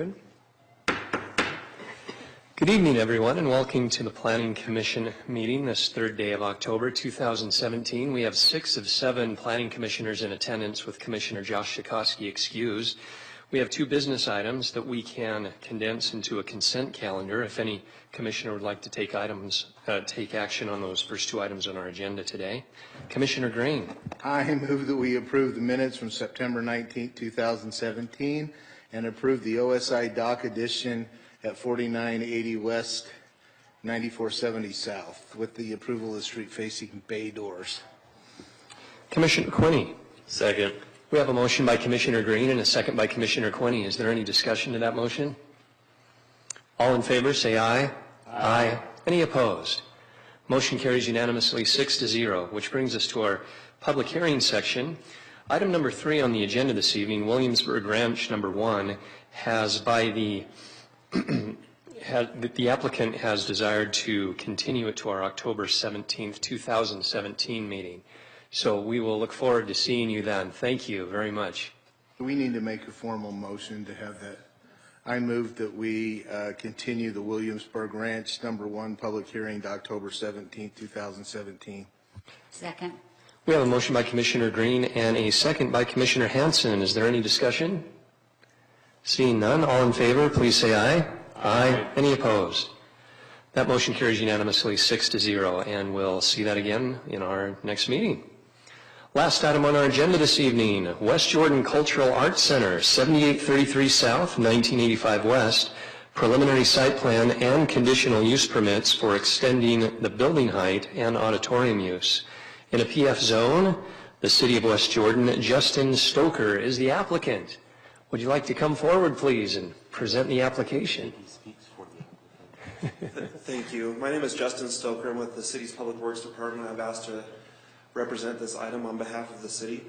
Good. Good evening, everyone, and welcome to the Planning Commission meeting this third day of October 2017. We have 6 of 7 Planning Commissioners in attendance, with Commissioner Josh Sikorsky excused. We have 2 business items that we can condense into a consent calendar if any commissioner would like to take action on those first 2 items on our agenda today. Commissioner Green. I move that we approve the minutes from September 19, 2017 and approve the OSI dock addition at 4980 West, 9470 South, with the approval of the street facing bay doors. Commissioner Quinney. Second. We have a motion by Commissioner Green and a second by Commissioner Quinney. Is there any discussion to that motion? All in favor, say aye. Aye. Any opposed? Motion carries unanimously 6-0, which brings us to our public hearing section. Item number 3 on the agenda this evening, Williamsburg Ranch number 1, has by the applicant has desired to continue it to our October 17th, 2017 meeting. So we will look forward to seeing you then. Thank you very much. We need to make a formal motion to have that. I move that we continue the Williamsburg Ranch number 1 public hearing to October 17th, 2017. Second. We have a motion by Commissioner Green and a second by Commissioner Hanson. Is there any discussion? Seeing none, all in favor, please say aye. Aye. Any opposed? That motion carries unanimously 6-0, and we'll see that again in our next meeting. Last item on our agenda this evening, West Jordan Cultural Arts Center, 7833 South, 1985 West, preliminary site plan and conditional use permits for extending the building height and auditorium use. In a PF zone, the City of West Jordan, Justin Stoker is the applicant. Would you like to come forward, please, and present the application? Thank you. My name is Justin Stoker. I'm with the City's Public Works Department. I've asked to represent this item on behalf of the city.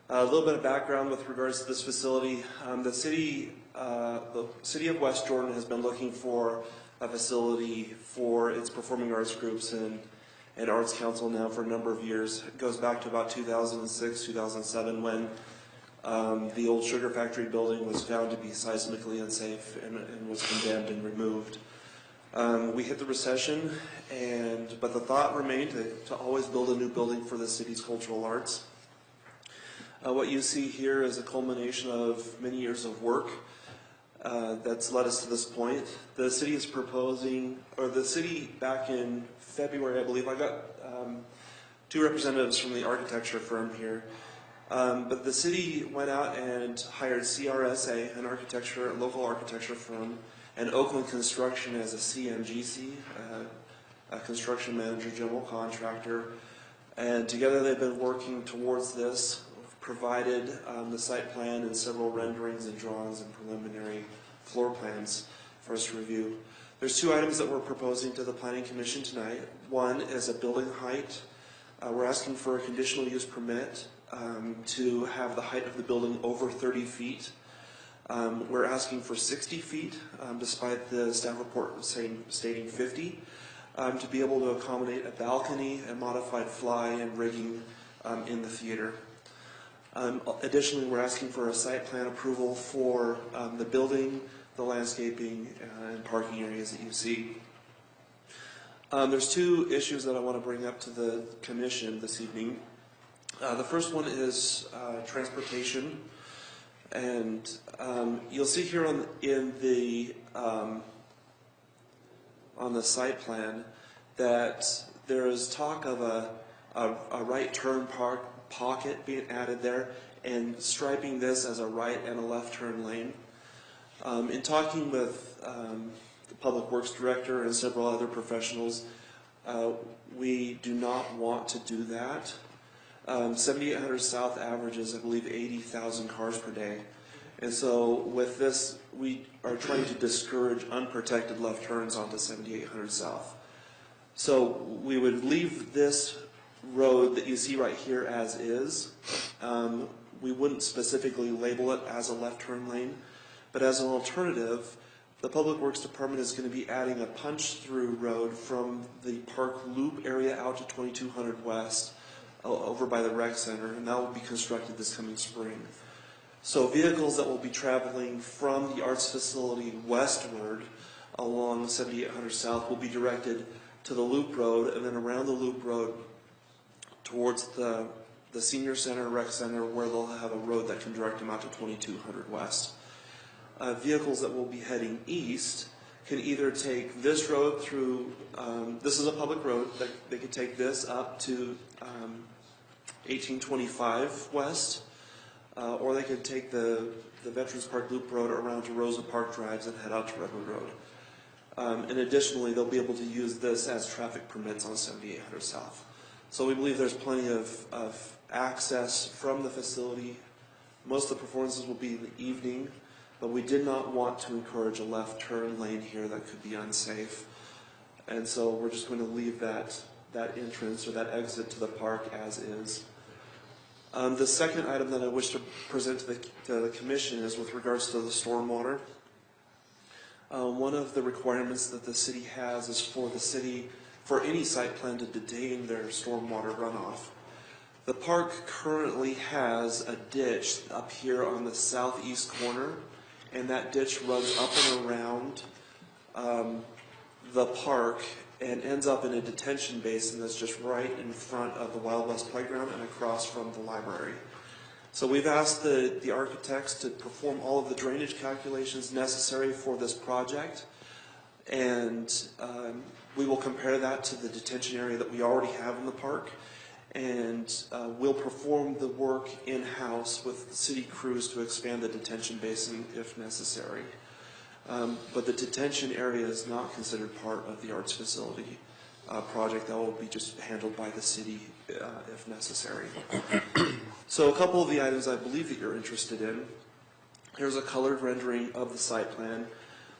A little bit of background with regards to this facility. The city of West Jordan has been looking for a facility for its performing arts groups and Arts Council now for a number of years. It goes back to about 2006, 2007 when the old sugar factory building was found to be seismically unsafe and was condemned and removed. We hit the recession, but the thought remained to always build a new building for the city's cultural arts. What you see here is a culmination of many years of work that's led us to this point. The city is proposing, or the city back in February, I believe, I got 2 representatives from the architecture firm here. But the city went out and hired CRSA, a local architecture firm, and Oakland Construction as a CMGC, a construction manager, general contractor. And together they've been working towards this, provided the site plan and several renderings and drawings and preliminary floor plans for us to review. There's 2 items that we're proposing to the Planning Commission tonight. One is a building height. We're asking for a conditional use permit to have the height of the building over 30 feet. We're asking for 60 feet, despite the staff report stating 50, to be able to accommodate a balcony, a modified fly, and rigging in the theater. Additionally, we're asking for a site plan approval for the building, the landscaping, and parking areas that you see. There's 2 issues that I want to bring up to the Commission this evening. The first one is transportation, and you'll see here on the site plan that there is talk of a right turn pocket being added there and striping this as a right and a left turn lane. In talking with the Public Works Director and several other professionals, we do not want to do that. 7800 South averages, I believe, 80,000 cars per day. And so with this, we are trying to discourage unprotected left turns onto 7800 South. So we would leave this road that you see right here as is. We wouldn't specifically label it as a left turn lane, but as an alternative, the Public Works Department is going to be adding a punch-through road from the Park Loop area out to 2200 West over by the Rec Center, and that will be constructed this coming spring. So vehicles that will be traveling from the arts facility westward along 7800 South will be directed to the Loop Road and then around the Loop Road towards the Senior Center, Rec Center, where they'll have a road that can direct them out to 2200 West. Vehicles that will be heading east can either take this road through, this is a public road, they could take this up to 1825 West, or they could take the Veterans Park Loop Road around to Rosa Park Drives and head out to Redwood Road. And additionally, they'll be able to use this as traffic permits on 7800 South. So we believe there's plenty of access from the facility. Most of the performances will be in the evening, but we did not want to encourage a left turn lane here that could be unsafe. And so we're just going to leave that entrance or that exit to the park as is. The second item that I wish to present to the commission is with regards to the stormwater. One of the requirements that the city has is for any site plan to detain their stormwater runoff. The park currently has a ditch up here on the southeast corner, and that ditch runs up and around the park and ends up in a detention basin that's just right in front of the Wild West Playground and across from the library. So we've asked the architects to perform all of the drainage calculations necessary for this project, and we will compare that to the detention area that we already have in the park, and we'll perform the work in-house with city crews to expand the detention basin if necessary. But the detention area is not considered part of the arts facility project. That will be just handled by the city if necessary. So a couple of the items I believe that you're interested in. Here's a colored rendering of the site plan.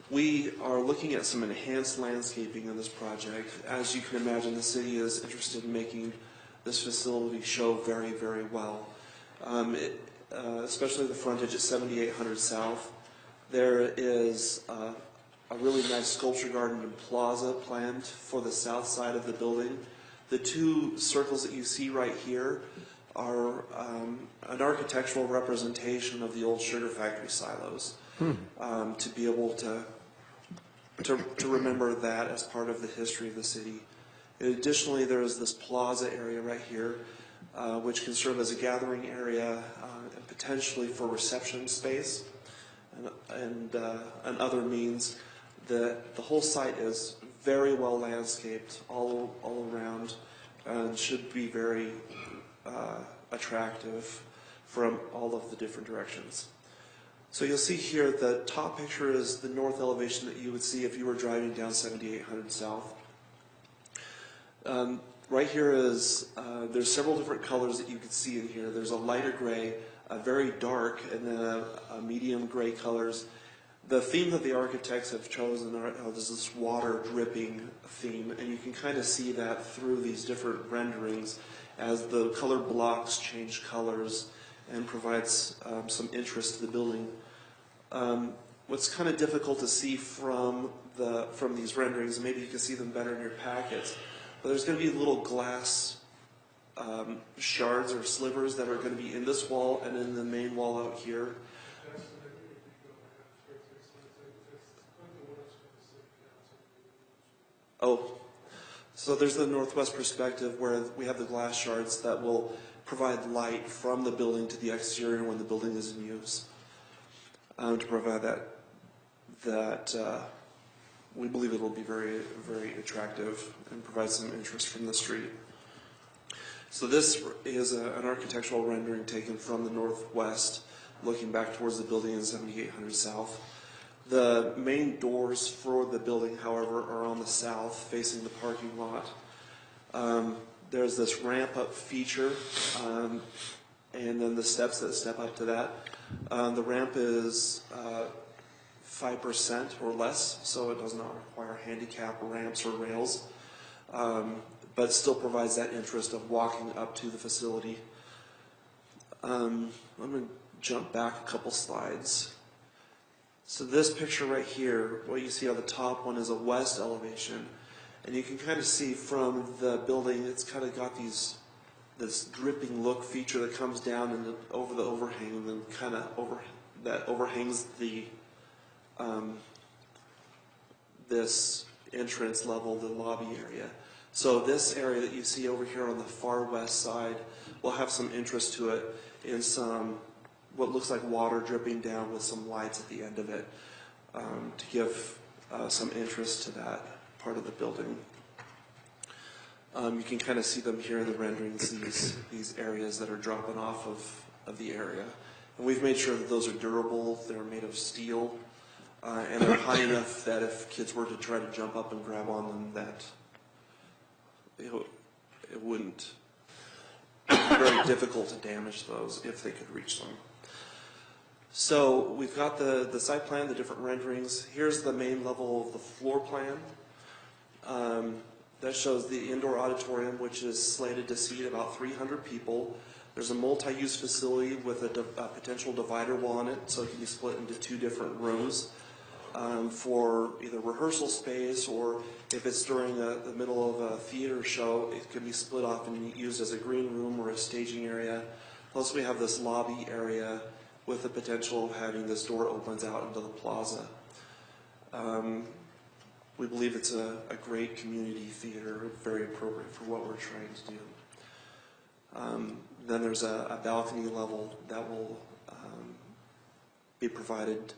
We are looking at some enhanced landscaping in this project. As you can imagine, the city is interested in making this facility show very, very well. Especially the frontage at 7800 South. There is a really nice sculpture garden and plaza planned for the south side of the building. The two circles that you see right here are an architectural representation of the old sugar factory silos. To be able to remember that as part of the history of the city. Additionally, there is this plaza area right here, which can serve as a gathering area and potentially for reception space and other means. The whole site is very well landscaped all around and should be very attractive from all of the different directions. So you'll see here the top picture is the north elevation that you would see if you were driving down 7800 South. Right here is, there's several different colors that you can see in here. There's a lighter gray, a very dark, and then a medium gray colors. The theme that the architects have chosen is this water dripping theme, and you can kind of see that through these different renderings as the color blocks change colors and provides some interest to the building. What's kind of difficult to see from these renderings, and maybe you can see them better in your packets, but there's going to be little glass shards or slivers that are going to be in this wall and in the main wall out here. Oh, so there's the northwest perspective where we have the glass shards that will provide light from the building to the exterior when the building is in use. To provide that we believe it will be very, very attractive and provide some interest from the street. So this is an architectural rendering taken from the northwest, looking back towards the building in 7800 South. The main doors for the building, however, are on the south, facing the parking lot. There's this ramp-up feature, and then the steps that step up to that. The ramp is 5% or less, so it does not require handicap ramps or rails, but it still provides that interest of walking up to the facility. I'm going to jump back a couple slides. So this picture right here, what you see on the top one is a west elevation, and you can kind of see from the building, it's kind of got these this dripping look feature that comes down and over the overhang and then kind of overhangs the this entrance level, the lobby area. So this area that you see over here on the far west side will have some interest to it in some what looks like water dripping down with some lights at the end of it to give some interest to that part of the building. You can kind of see them here in the renderings, these areas that are dropping off of the area. And we've made sure that those are durable, they're made of steel, and they're high enough that if kids were to try to jump up and grab on them, that it wouldn't be very difficult to damage those if they could reach them. So we've got the site plan, the different renderings. Here's the main level of the floor plan. That shows the indoor auditorium, which is slated to seat about 300 people. There's a multi-use facility with a potential divider wall on it, so it can be split into 2 different rooms for either rehearsal space, or if it's during the middle of a theater show, it can be split off and used as a green room or a staging area. Plus we have this lobby area with the potential of having this door opens out into the plaza. We believe it's a great community theater, very appropriate for what we're trying to do. Then there's a balcony level that will be provided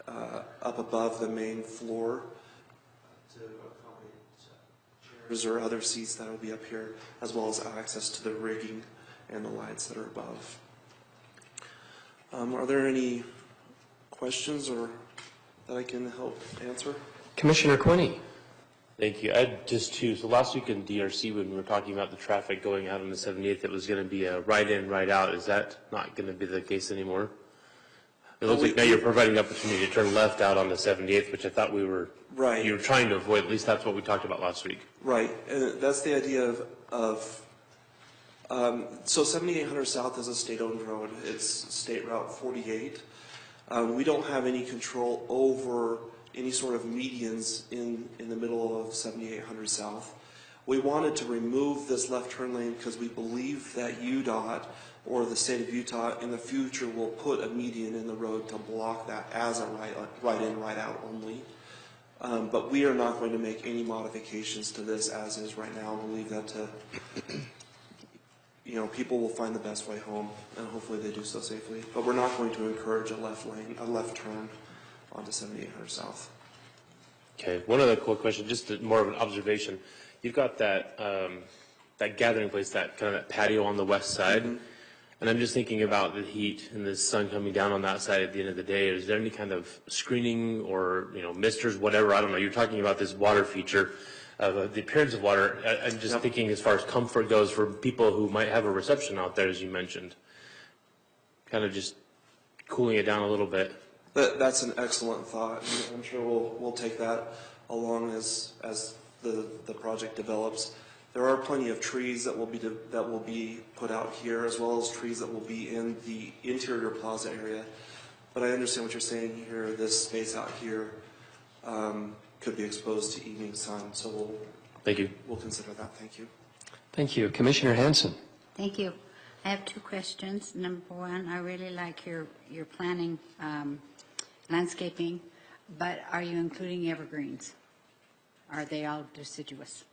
up above the main floor to accommodate chairs or other seats that will be up here, as well as access to the rigging and the lights that are above. Are there any questions or that I can help answer? Commissioner Quinney. Thank you. I had just 2. So last week in DRC, when we were talking about the traffic going out on the 78th, it was going to be a right in, right out. Is that not going to be the case anymore? It looks like now you're providing the opportunity to turn left out on the 78th, which I thought you were trying to avoid. At least that's what we talked about last week. Right, and that's the idea of so 7800 South is a state-owned road. It's State Route 48. We don't have any control over any sort of medians in the middle of 7800 South. We wanted to remove this left turn lane because we believe that UDOT or the state of Utah in the future will put a median in the road to block that as a right in, right out only. But we are not going to make any modifications to this as is right now. We'll leave that to, people will find the best way home, and hopefully they do so safely. But we're not going to encourage a left turn onto 7800 South. Okay. One other quick question, just more of an observation. You've got that that gathering place, that kind of that patio on the west side, and I'm just thinking about the heat and the sun coming down on that side at the end of the day. Is there any kind of screening or misters, whatever? I don't know. You're talking about this water feature, the appearance of water. I'm just thinking as far as comfort goes for people who might have a reception out there, as you mentioned, kind of just cooling it down a little bit. That's an excellent thought. I'm sure we'll take that along as the project develops. There are plenty of trees that will be put out here, as well as trees that will be in the interior plaza area. But I understand what you're saying here. This space out here could be exposed to evening sun, so we'll consider that. Thank you. Thank you. Commissioner Hanson. Thank you. I have 2 questions. Number 1, I really like your planning landscaping, but are you including evergreens? Are they all deciduous?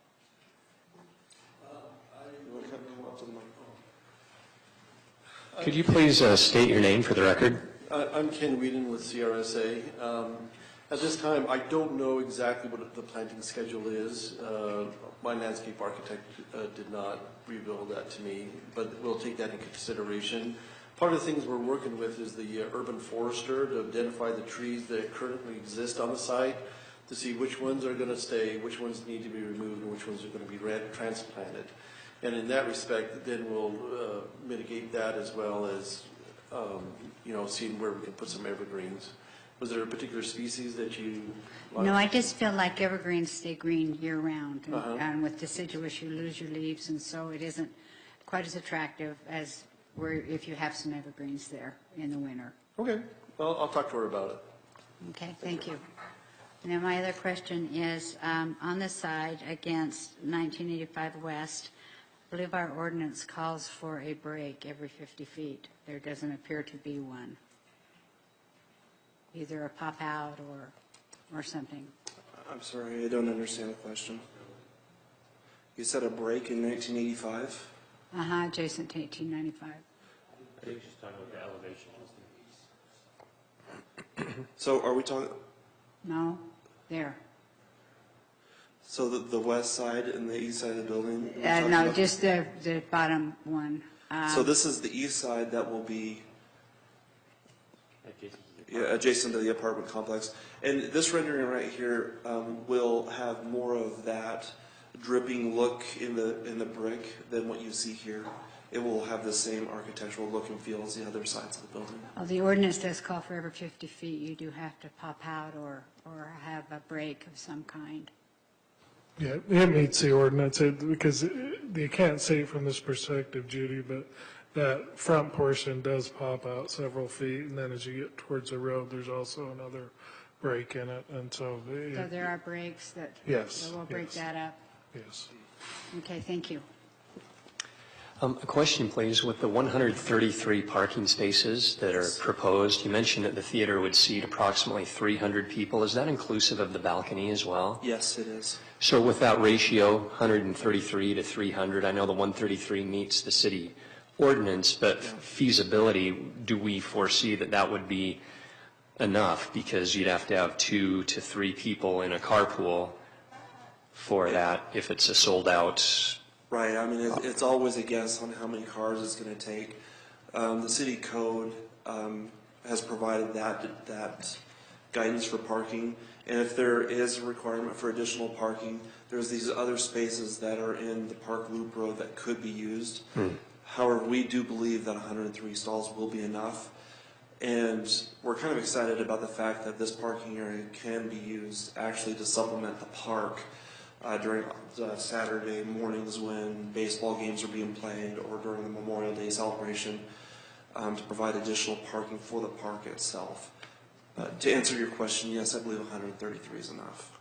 Could you please state your name for the record? I'm Ken Whedon with CRSA. At this time, I don't know exactly what the planting schedule is. My landscape architect did not reveal that to me, but we'll take that into consideration. Part of the things we're working with is the urban forester to identify the trees that currently exist on the site, to see which ones are going to stay, which ones need to be removed, and which ones are going to be transplanted. And in that respect, then we'll mitigate that, as well as seeing where we can put some evergreens. Was there a particular species that you liked? No, I just feel like evergreens stay green year-round, and with deciduous you lose your leaves, and so it isn't quite as attractive as if you have some evergreens there in the winter. Okay. Well, I'll talk to her about it. Okay, thank you. Now, my other question is, on the side against 1985 West, I believe our ordinance calls for a break every 50 feet. There doesn't appear to be one. Either a pop-out or something. I'm sorry, I don't understand the question. You said a break in 1985? Adjacent to 1895. I think she's talking about the elevation. So are we talking, No? There. so the west side and the east side of the building? we're talking No, about? just the bottom one. So this is the east side that will be Adjacent to yeah, adjacent to the apartment complex. And this rendering right here will have more of that dripping look in the brick than what you see here. It will have the same architectural look and feel as the other sides of the building. Well, the ordinance does call for every 50 feet, you do have to pop out or have a break of some kind. Yeah, it meets the ordinance, because you can't see it from this perspective, Judy, but that front portion does pop out several feet, and then as you get towards the road, there's also another break in it, and so, So there are breaks that Yes, will break yes. that up. yes. Okay, thank you. A question, please. With the 133 parking spaces that are proposed, you mentioned that the theater would seat approximately 300 people. Is that inclusive of the balcony as well? Yes, it is. So with that ratio, 133 to 300, I know the 133 meets the city ordinance, but feasibility, do we foresee that that would be enough? Because you'd have to have 2 to 3 people in a carpool for that if it's a sold-out. Right, I mean, it's always a guess on how many cars it's going to take. The city code has provided that guidance for parking, and if there is a requirement for additional parking, there's these other spaces that are in the Park Loop Road that could be used. However, we do believe that 103 stalls will be enough, and we're kind of excited about the fact that this parking area can be used actually to supplement the park during Saturday mornings when baseball games are being played or during the Memorial Day celebration to provide additional parking for the park itself. To answer your question, yes, I believe 133 is enough.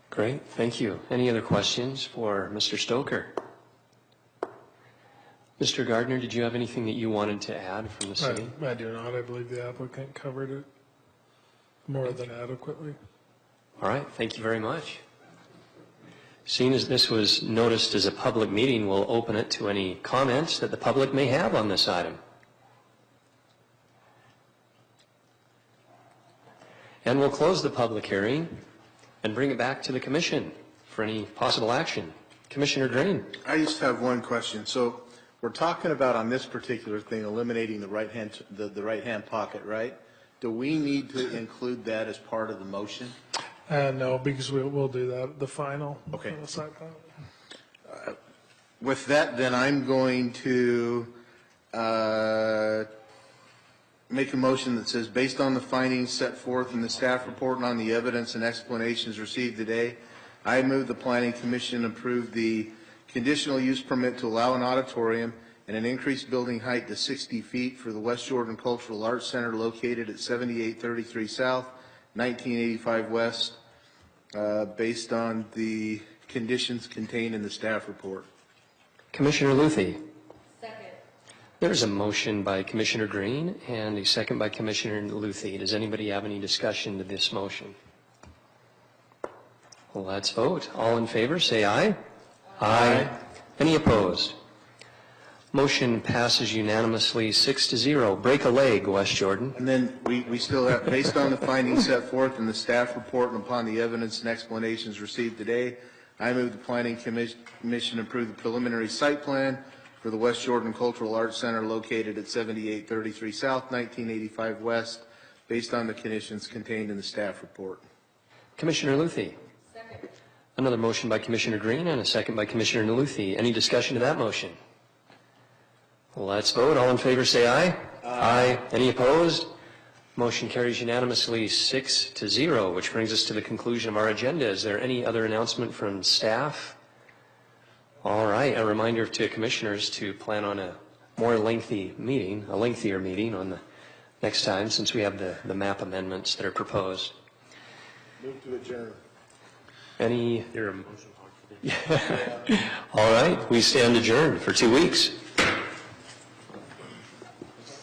Great, thank you. Any other questions for Mr. Stoker? Mr. Gardner, did you have anything that you wanted to add from the city? I do not. I believe the applicant covered it more than adequately. All right, thank you very much. Seeing as this was noticed as a public meeting, we'll open it to any comments that the public may have on this item. And we'll close the public hearing and bring it back to the commission for any possible action. Commissioner Green. I just have one question. So we're talking about on this particular thing, eliminating the right-hand pocket, right? Do we need to include that as part of the motion? No, because we'll do that at the final. Okay. Site plan. With that, then I'm going to make a motion that says, based on the findings set forth in the staff report and on the evidence and explanations received today, I move the Planning Commission approve the conditional use permit to allow an auditorium and an increased building height to 60 feet for the West Jordan Cultural Arts Center located at 7833 South, 1985 West, based on the conditions contained in the staff report. Commissioner Luthi. Second. There's a motion by Commissioner Green and a second by Commissioner Luthi. Does anybody have any discussion to this motion? Well, let's vote. All in favor, say aye. Aye. Any opposed? Motion passes unanimously 6-0. Break a leg, West Jordan. And then we still have, based on the findings set forth in the staff report and upon the evidence and explanations received today, I move the Planning Commission approve the preliminary site plan for the West Jordan Cultural Arts Center located at 7833 South, 1985 West, based on the conditions contained in the staff report. Commissioner Luthi. Second. Another motion by Commissioner Green and a second by Commissioner Luthi. Any discussion to that motion? Let's vote. All in favor, say aye. Aye. Any opposed? Motion carries unanimously 6-0, which brings us to the conclusion of our agenda. Is there any other announcement from staff? All right. A reminder to commissioners to plan on a more lengthier meeting on the next time, since we have the map amendments that are proposed. Move to adjourn. Any? There a motion for All right, we stand adjourned for 2 weeks.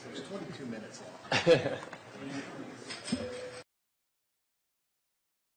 There's 22 minutes left.